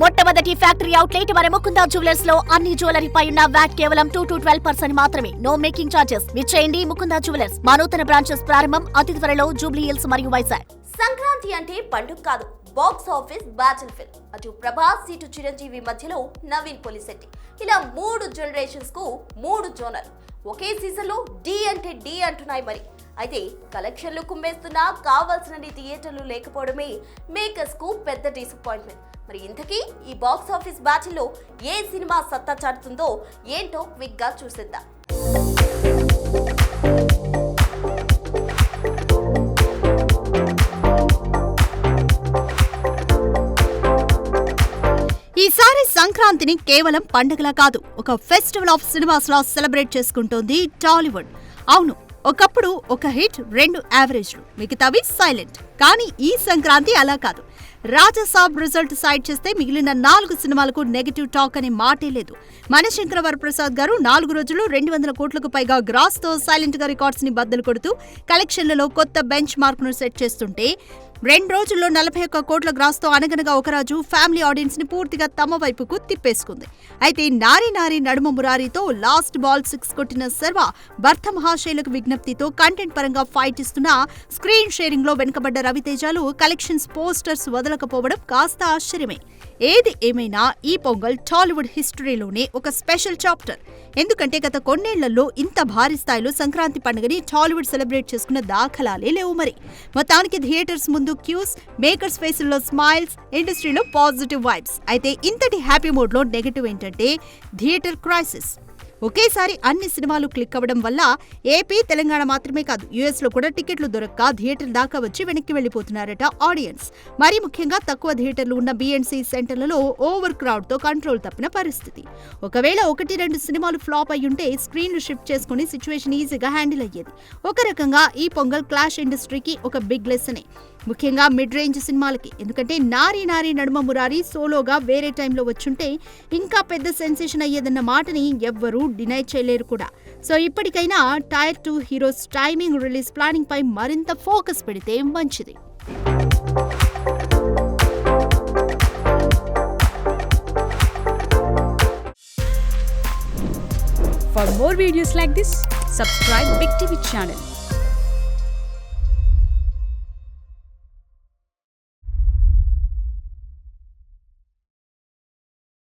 మొట్టమొదటి factory outlet మన Mukunda jewellers లో అన్ని జ్యువెలరీపై ఉన్న వ్యాట్ కేవలం 2 to 12% మాత్రమే. No making charges. విచ్చేయండి ముకుందా జ్యువెలర్స్. మా నూతన బ్రాంచెస్ ప్రారంభం అతి త్వరలో జూబ్లీ హిల్స్ మరియు వైజాగ్. సంక్రాంతి అంటే పండుగ కాదు, బాక్స్ ఆఫీస్ బ్యాటిల్ ఫీల్డ్. అటు ప్రభాస్, ఇటు చిరంజీవి మధ్యలో నవీన్ పోలిశెట్టి. ఇలా 3 జనరేషన్స్ కు 3 జోనర్. ఒకే సీజన్ లో డి అంటే డి అంటున్నాయి మరి. అయితే కలెక్షన్లు కుమ్మేస్తున్నా కావాల్సినన్ని థియేటర్లు లేకపోవడమే మేకర్స్ కు పెద్ద డిసప్పాయింట్మెంట్. మరి ఇంతకీ ఈ బాక్స్ ఆఫీస్ బ్యాటిల్లో ఏ సినిమా సత్తా చాటుతుందో ఏంటో క్విక్ గా చూసేద్దాం. ఈసారి సంక్రాంతిని కేవలం పండుగలా కాదు, ఒక festival of cinemas law celebrate చేసుకుంటోంది టాలీవుడ్. అవును, ఒకప్పుడు ఒక హిట్, 2 యావరేజ్లు, మిగతావి సైలెంట్. కానీ ఈ సంక్రాంతి అలా కాదు. రాజాసాబ్ రిజల్ట్ సైడ్ చేస్తే మిగిలిన 4 సినిమాలకు నెగటివ్ టాక్ అనే మాటే లేదు. మనశంకర వరప్రసాద్ గారు 4 రోజులు 200 కోట్లకు పైగా గ్రాస్ తో సైలెంట్ గా రికార్డ్స్ ని బద్దలు కొడుతూ కలెక్షన్లలో కొత్త బెంచ్ మార్క్ ను సెట్ చేస్తుంటే, 2 రోజుల్లో 41 కోట్ల గ్రాస్ తో అనగనగా ఒకరాజు ఫ్యామిలీ ఆడియన్స్ ని పూర్తిగా తమ వైపుకు తిప్పేసుకుంది. అయితే నారీ నారీ నడుమ మురారితో లాస్ట్ బాల్ 6 కొట్టిన శర్వ భర్త మహాశైలకు విజ్ఞప్తితో కంటెంట్ పరంగా ఫైట్ ఇస్తున్న స్క్రీన్ షేరింగ్ లో వెనుకబడ్డ రవితేజాలు కలెక్షన్స్ పోస్టర్స్ వదలకపోవడం కాస్త ఆశ్చర్యమే. ఏది ఏమైనా ఈ పొంగల్ టాలీవుడ్ హిస్టరీలోనే ఒక స్పెషల్ చాప్టర్. ఎందుకంటే గత కొన్నేళ్లలో ఇంత భారీ స్థాయిలో సంక్రాంతి పండుగని టాలీవుడ్ సెలబ్రేట్ చేసుకున్న దాఖలాలే లేవు. మరి మొత్తానికి థియేటర్స్ ముందు క్యూస్, మేకర్స్ ఫేసుల్లో స్మైల్స్, ఇండస్ట్రీలో పాజిటివ్ వైబ్స్. అయితే ఇంతటి హ్యాపీ మూడ్ లో నెగటివ్ ఏంటంటే థియేటర్ క్రైసిస్. ఒకేసారి అన్ని సినిమాలు క్లిక్ అవ్వడం వల్ల ఏపీ, తెలంగాణ మాత్రమే కాదు, యుఎస్ లో కూడా టికెట్లు దొరక్క థియేటర్ దాకా వచ్చి వెనక్కి వెళ్లిపోతున్నారట ఆడియన్స్. మరీ ముఖ్యంగా తక్కువ థియేటర్లు ఉన్న బిఎండ్సి సెంటర్లలో ఓవర్ క్రౌడ్ తో కంట్రోల్ తప్పిన పరిస్థితి. ఒకవేళ 1-2 సినిమాలు ఫ్లాప్ అయ్యుంటే స్క్రీన్లు షిఫ్ట్ చేసుకుని సిచ్యువేషన్ ఈజీగా హ్యాండిల్ అయ్యేది. ఒక రకంగా ఈ పొంగల్ క్లాష్ ఇండస్ట్రీకి ఒక బిగ్ లెసనే, ముఖ్యంగా మిడ్ రేంజ్ సినిమాలకి. ఎందుకంటే నారీ నారీ నడుమ మురారి సోలోగా వేరే టైంలో వచ్చుంటే ఇంకా పెద్ద సెన్సేషన్ అయ్యేదన్న మాటని ఎవ్వరూ డినై చేయలేరు కూడా. సో ఇప్పటికైనా tier 2 heroes timing, release planning పై మరింత ఫోకస్ పెడితే మంచిది. For more videos like this, subscribe Big TV channel.